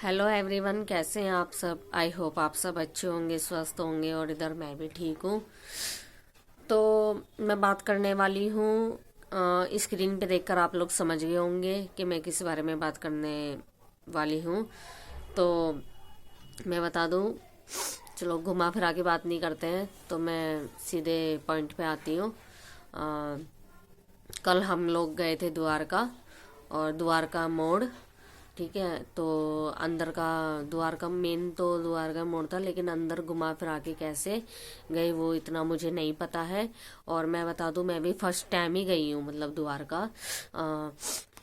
Hello everyone, कैसे हैं आप सब। आई होप आप सब अच्छे होंगे, स्वस्थ होंगे और इधर मैं भी ठीक हूँ। तो मैं बात करने वाली हूँ, स्क्रीन पे देखकर आप लोग समझ गए होंगे कि मैं किस बारे में बात करने वाली हूँ। तो मैं बता दूँ, चलो घुमा फिरा के बात नहीं करते हैं, तो मैं सीधे पॉइंट पे आती हूँ। कल हम लोग गए थे द्वारका, और द्वारका मोड़, ठीक है। तो अंदर का द्वारका, मेन तो द्वारका मोड़ था, लेकिन अंदर घुमा फिरा के कैसे गए वो इतना मुझे नहीं पता है। और मैं बता दूं, मैं भी फर्स्ट टाइम ही गई हूँ मतलब द्वारका।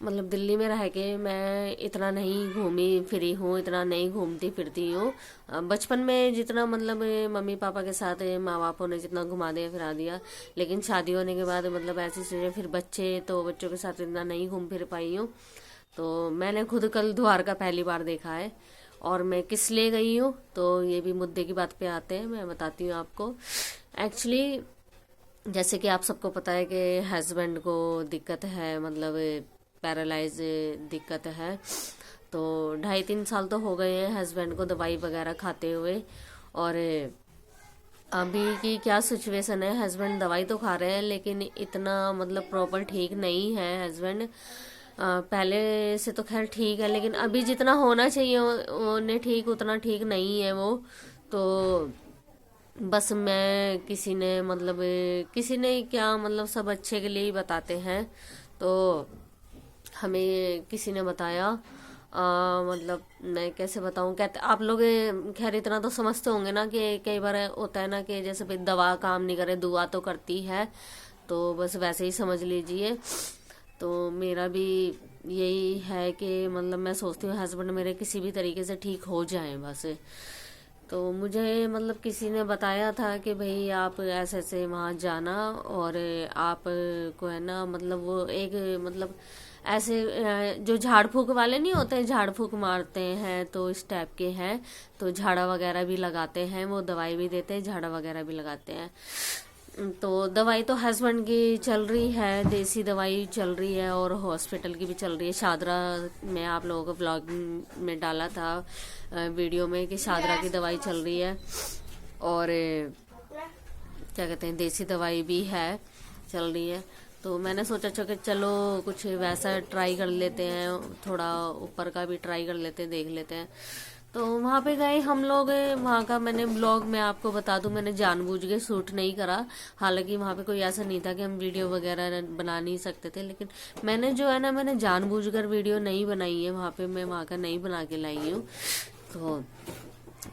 मतलब दिल्ली में रह के मैं इतना नहीं घूमी फिरी हूँ, इतना नहीं घूमती फिरती हूँ। बचपन में जितना मतलब मम्मी पापा के साथ माँ बापों ने जितना घुमा दिया फिरा दिया, लेकिन शादी होने के बाद मतलब ऐसी चीजें, फिर बच्चे, तो बच्चों के साथ इतना नहीं घूम फिर पाई हूँ। तो मैंने खुद कल द्वारका पहली बार देखा है। और मैं किस लिए गई हूँ, तो ये भी मुद्दे की बात पे आते हैं, मैं बताती हूँ आपको। एक्चुअली जैसे कि आप सबको पता है कि हस्बैंड को दिक्कत है, मतलब पैरालाइज दिक्कत है। तो 2.5-3 साल तो हो गए हैं हस्बैंड को दवाई वगैरह खाते हुए। और अभी की क्या सिचुएशन है, हस्बैंड दवाई तो खा रहे हैं लेकिन इतना मतलब प्रॉपर ठीक नहीं है हस्बैंड। पहले से तो खैर ठीक है, लेकिन अभी जितना होना चाहिए उन्हें ठीक, उतना ठीक नहीं है वो। तो बस मैं, किसी ने मतलब किसी ने क्या, मतलब सब अच्छे के लिए ही बताते हैं। तो हमें किसी ने बताया, मतलब मैं कैसे बताऊं, कहते आप लोग खैर इतना तो समझते होंगे ना कि कई बार होता है ना कि जैसे भाई दवा काम नहीं करे, दुआ तो करती है। तो बस वैसे ही समझ लीजिए। तो मेरा भी यही है कि मतलब मैं सोचती हूँ हस्बैंड मेरे किसी भी तरीके से ठीक हो जाए बस। तो मुझे मतलब किसी ने बताया था कि भाई आप ऐसे ऐसे वहाँ जाना, और आप को है ना, मतलब वो एक मतलब ऐसे जो झाड़ फूक वाले नहीं होते हैं, झाड़ फूक मारते हैं, तो इस टाइप के हैं। तो झाड़ा वगैरह भी लगाते हैं, वो दवाई भी देते हैं, झाड़ा वगैरह भी लगाते हैं। तो दवाई तो हस्बैंड की चल रही है, देसी दवाई चल रही है, और हॉस्पिटल की भी चल रही है। शादरा में आप लोगों को ब्लॉग में डाला था वीडियो में कि शादरा की दवाई चल रही है, और क्या कहते हैं, देसी दवाई भी है, चल रही है। तो मैंने सोचा कि चलो कुछ वैसा ट्राई कर लेते हैं, थोड़ा ऊपर का भी ट्राई कर लेते हैं, देख लेते हैं। तो वहां पे गए हम लोग। वहां का मैंने ब्लॉग में आपको बता दूं, मैंने जानबूझ के शूट नहीं करा। हालांकि वहां पे कोई ऐसा नहीं था कि हम वीडियो वगैरह बना नहीं सकते थे, लेकिन मैंने जो है ना, मैंने जानबूझकर वीडियो नहीं बनाई है वहां पे, मैं वहां का नहीं बना के लाई हूँ। तो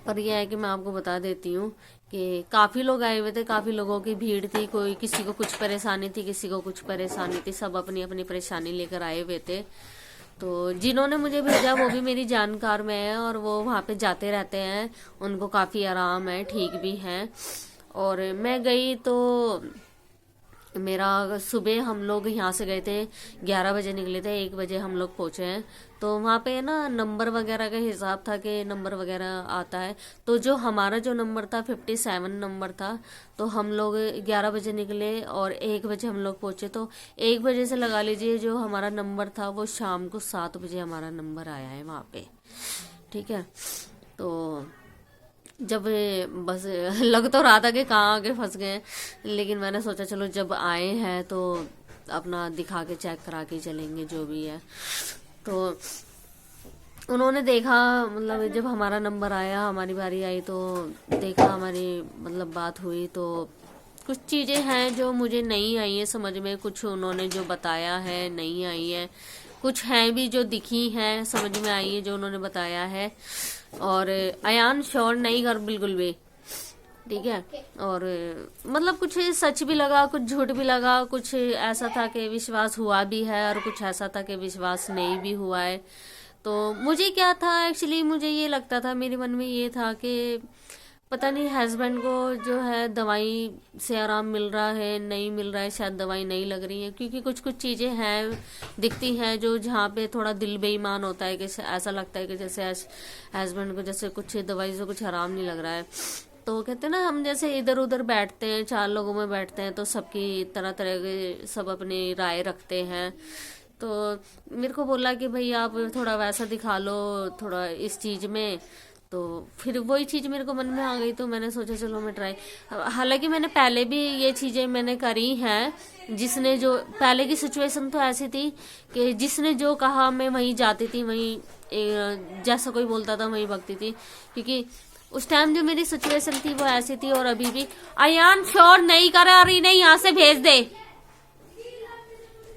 पर यह है कि मैं आपको बता देती हूँ कि काफी लोग आए हुए थे, काफी लोगों की भीड़ थी, कोई किसी को कुछ परेशानी थी, किसी को कुछ परेशानी थी, सब अपनी अपनी परेशानी लेकर आए हुए थे। तो जिन्होंने मुझे भेजा वो भी मेरी जानकार में है, और वो वहां पे जाते रहते हैं, उनको काफी आराम है, ठीक भी है। और मैं गई तो मेरा सुबह हम लोग यहाँ से गए थे, 11 बजे निकले थे, 1 बजे हम लोग पहुंचे हैं। तो वहाँ पे ना नंबर वगैरह का हिसाब था कि नंबर वगैरह आता है। तो जो हमारा जो नंबर था 57 नंबर था। तो हम लोग 11 बजे निकले और 1 बजे हम लोग पहुंचे। तो 1 बजे से लगा लीजिए जो हमारा नंबर था वो शाम को 7 बजे हमारा नंबर आया है वहाँ पे, ठीक है। तो जब बस लग तो रहा था कि कहाँ आके फंस गए, लेकिन मैंने सोचा चलो जब आए हैं तो अपना दिखा के चेक करा के चलेंगे जो भी है। तो उन्होंने देखा, मतलब जब हमारा नंबर आया, हमारी बारी आई, तो देखा, हमारी मतलब बात हुई। तो कुछ चीजें हैं जो मुझे नहीं आई है समझ में, कुछ उन्होंने जो बताया है नहीं आई है, कुछ हैं भी जो दिखी हैं समझ में आई है जो उन्होंने बताया है। और अयान श्योर नहीं कर बिल्कुल भी, ठीक है। और मतलब कुछ सच भी लगा, कुछ झूठ भी लगा, कुछ ऐसा था कि विश्वास हुआ भी है, और कुछ ऐसा था कि विश्वास नहीं भी हुआ है। तो मुझे क्या था, एक्चुअली मुझे ये लगता था, मेरे मन में ये था कि पता नहीं हस्बैंड को जो है दवाई से आराम मिल रहा है नहीं मिल रहा है, शायद दवाई नहीं लग रही है, क्योंकि कुछ कुछ चीजें हैं, दिखती हैं जो जहाँ पे थोड़ा दिल बेईमान होता है, कि ऐसा लगता है कि जैसे हस्बैंड को जैसे कुछ दवाई से कुछ आराम नहीं लग रहा है। तो कहते हैं ना, हम जैसे इधर उधर बैठते हैं, 4 लोगों में बैठते हैं, तो सबकी तरह तरह के सब अपनी राय रखते हैं तो मेरे को बोला कि भाई आप थोड़ा वैसा दिखा लो, थोड़ा इस चीज में। तो फिर वही चीज मेरे को मन में आ गई, तो मैंने सोचा चलो मैं ट्राई। हालांकि मैंने पहले भी ये चीजें मैंने करी हैं, जिसने जो पहले की सिचुएशन तो ऐसी थी कि जिसने जो कहा मैं वहीं जाती थी, वहीं जैसा कोई बोलता था वहीं भगती थी। क्योंकि उस टाइम जो मेरी सिचुएशन थी वो ऐसी थी, और अभी भी। अयान श्योर नहीं करा रही, नहीं यहाँ से भेज दे।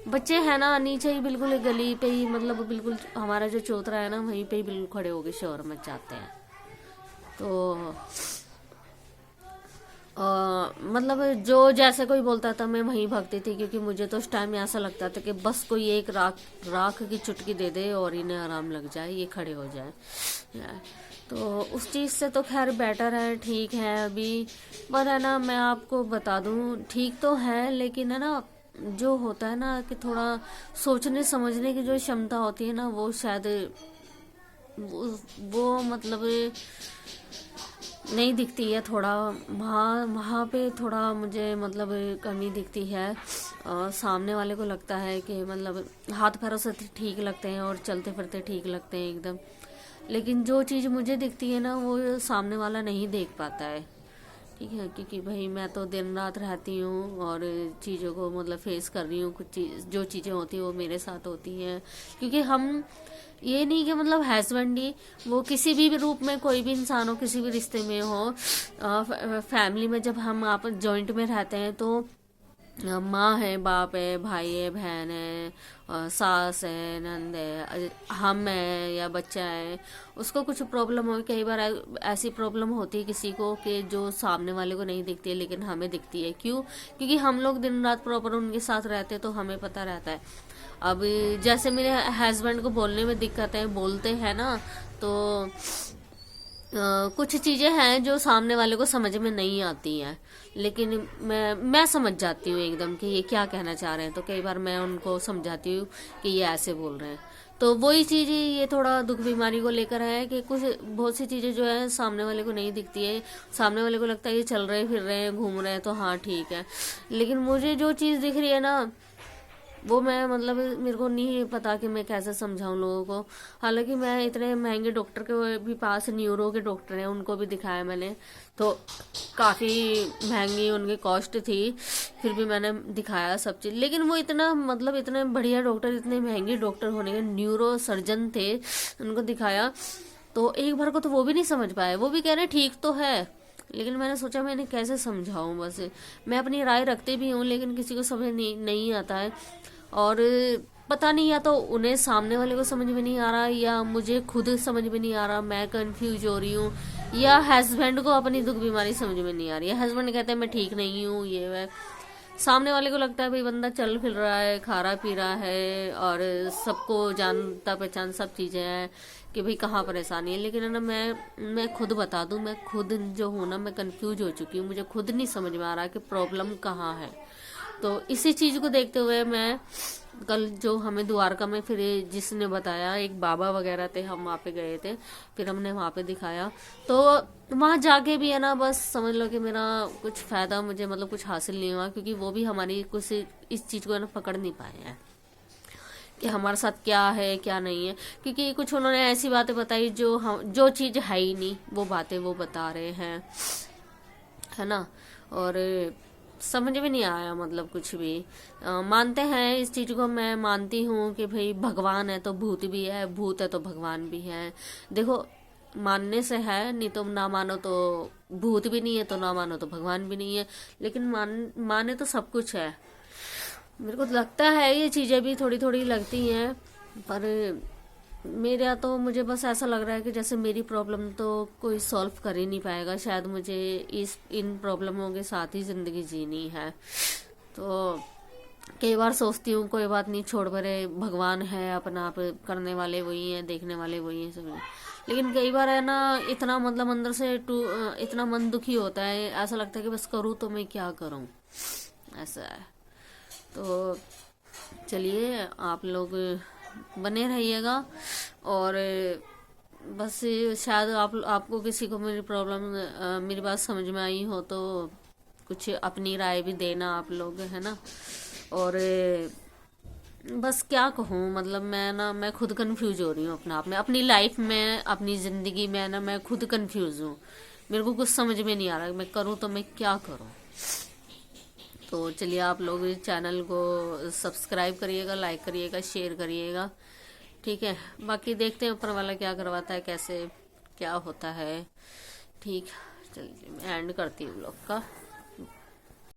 बच्चे हैं ना नीचे ही बिल्कुल गली पे ही, मतलब बिल्कुल हमारा जो चौतरा है ना वहीं पे ही बिल्कुल खड़े होके शोर मच जाते हैं। तो मतलब जो जैसे कोई बोलता था मैं वहीं भागती थी, क्योंकि मुझे तो उस टाइम में ऐसा लगता था कि बस कोई एक राख की चुटकी दे दे और इन्हें आराम लग जाए, ये खड़े हो जाए। तो उस चीज़ से तो खैर बेटर है, ठीक है अभी। पर है ना, मैं आपको बता दूं, ठीक तो है, लेकिन है ना जो होता है ना कि थोड़ा सोचने समझने की जो क्षमता होती है ना, वो शायद वो मतलब नहीं दिखती है। थोड़ा वहाँ वहाँ पे थोड़ा मुझे मतलब कमी दिखती है। और सामने वाले को लगता है कि मतलब हाथ पैरों से ठीक लगते हैं और चलते फिरते ठीक लगते हैं एकदम, लेकिन जो चीज़ मुझे दिखती है ना वो सामने वाला नहीं देख पाता है। ठीक है, क्योंकि भाई मैं तो दिन रात रहती हूँ और चीज़ों को मतलब फेस कर रही हूँ। कुछ चीज़ जो चीज़ें होती हैं वो मेरे साथ होती हैं, क्योंकि हम ये नहीं कि मतलब हस्बैंड ही, वो किसी भी रूप में कोई भी इंसान हो, किसी भी रिश्ते में हो, फैमिली में जब हम आप जॉइंट में रहते हैं तो माँ है, बाप है, भाई है, बहन है, सास है, नंद है, हम है या बच्चा है, उसको कुछ प्रॉब्लम हो। कई बार ऐसी प्रॉब्लम होती है किसी को कि जो सामने वाले को नहीं दिखती है लेकिन हमें दिखती है। क्यों? क्योंकि हम लोग दिन रात प्रॉपर उनके साथ रहते हैं, तो हमें पता रहता है। अब जैसे मेरे हस्बैंड को बोलने में दिक्कत है, बोलते हैं ना, तो कुछ चीजें हैं जो सामने वाले को समझ में नहीं आती हैं, लेकिन मैं समझ जाती हूँ एकदम कि ये क्या कहना चाह रहे हैं। तो कई बार मैं उनको समझाती हूँ कि ये ऐसे बोल रहे हैं। तो वही चीज ये थोड़ा दुख बीमारी को लेकर है कि कुछ बहुत सी चीजें जो है सामने वाले को नहीं दिखती है। सामने वाले को लगता है ये चल रहे फिर रहे हैं, घूम रहे हैं, तो हाँ ठीक है, लेकिन मुझे जो चीज दिख रही है ना वो मैं मतलब मेरे को नहीं पता कि मैं कैसे समझाऊं लोगों को। हालांकि मैं इतने महंगे डॉक्टर के भी पास, न्यूरो के डॉक्टर हैं, उनको भी दिखाया मैंने, तो काफ़ी महंगी उनकी कॉस्ट थी, फिर भी मैंने दिखाया सब चीज़। लेकिन वो इतना मतलब इतने बढ़िया डॉक्टर, इतने महंगे डॉक्टर होने के, न्यूरो सर्जन थे, उनको दिखाया तो एक बार को तो वो भी नहीं समझ पाए। वो भी कह रहे ठीक तो है, लेकिन मैंने सोचा मैं इन्हें कैसे समझाऊं। बस मैं अपनी राय रखते भी हूँ, लेकिन किसी को समझ नहीं आता है। और पता नहीं, या तो उन्हें सामने वाले को समझ में नहीं आ रहा, या मुझे खुद समझ में नहीं आ रहा, मैं कंफ्यूज हो रही हूँ, या हस्बैंड को अपनी दुख बीमारी समझ में नहीं आ रही है। हस्बैंड कहते हैं मैं ठीक नहीं हूँ, ये वह। सामने वाले को लगता है भाई बंदा चल फिर रहा है, खा रहा पी रहा है, और सबको जानता पहचान सब चीजें हैं कि भाई कहाँ परेशानी है। लेकिन है ना, मैं खुद बता दूं, मैं खुद जो हूँ ना, मैं कंफ्यूज हो चुकी हूँ। मुझे खुद नहीं समझ में आ रहा कि प्रॉब्लम कहाँ है। तो इसी चीज को देखते हुए मैं कल जो हमें द्वारका में फिर जिसने बताया, एक बाबा वगैरह थे, हम वहाँ पे गए थे, फिर हमने वहाँ पे दिखाया। तो वहाँ जाके भी है ना, बस समझ लो कि मेरा कुछ फायदा मुझे मतलब कुछ हासिल नहीं हुआ, क्योंकि वो भी हमारी कुछ इस चीज को है ना पकड़ नहीं पाए हैं कि हमारे साथ क्या है क्या नहीं है। क्योंकि कुछ उन्होंने ऐसी बातें बताई जो चीज है ही नहीं, वो बातें वो बता रहे हैं, है ना। और समझ में नहीं आया मतलब कुछ भी। मानते हैं इस चीज को, मैं मानती हूँ कि भाई भगवान है तो भूत भी है, भूत है तो भगवान भी है। देखो, मानने से है, नहीं तो ना मानो तो भूत भी नहीं है, तो ना मानो तो भगवान भी नहीं है। लेकिन माने तो सब कुछ है। मेरे को लगता है ये चीजें भी थोड़ी थोड़ी लगती हैं, पर मेरा तो मुझे बस ऐसा लग रहा है कि जैसे मेरी प्रॉब्लम तो कोई सॉल्व कर ही नहीं पाएगा। शायद मुझे इन प्रॉब्लमों के साथ ही जिंदगी जीनी है। तो कई बार सोचती हूँ कोई बात नहीं, छोड़ परे, भगवान है, अपना आप करने वाले वही हैं, देखने वाले वही हैं सब। लेकिन कई बार है ना, इतना मतलब अंदर से इतना मन दुखी होता है, ऐसा लगता है कि बस करूँ तो मैं क्या करूँ, ऐसा है। तो चलिए, आप लोग बने रहिएगा, और बस शायद आपको किसी को मेरी प्रॉब्लम, मेरी बात समझ में आई हो तो कुछ अपनी राय भी देना आप लोग, है ना। और बस क्या कहूँ, मतलब मैं खुद कंफ्यूज हो रही हूँ अपने आप में, अपनी लाइफ में, अपनी ज़िंदगी में ना मैं खुद कंफ्यूज हूँ। मेरे को कुछ समझ में नहीं आ रहा मैं करूँ तो मैं क्या करूँ। तो चलिए आप लोग इस चैनल को सब्सक्राइब करिएगा, लाइक करिएगा, शेयर करिएगा, ठीक है। बाकी देखते हैं ऊपर वाला क्या करवाता है, कैसे क्या होता है, ठीक। चलिए मैं एंड करती हूँ ब्लॉग का।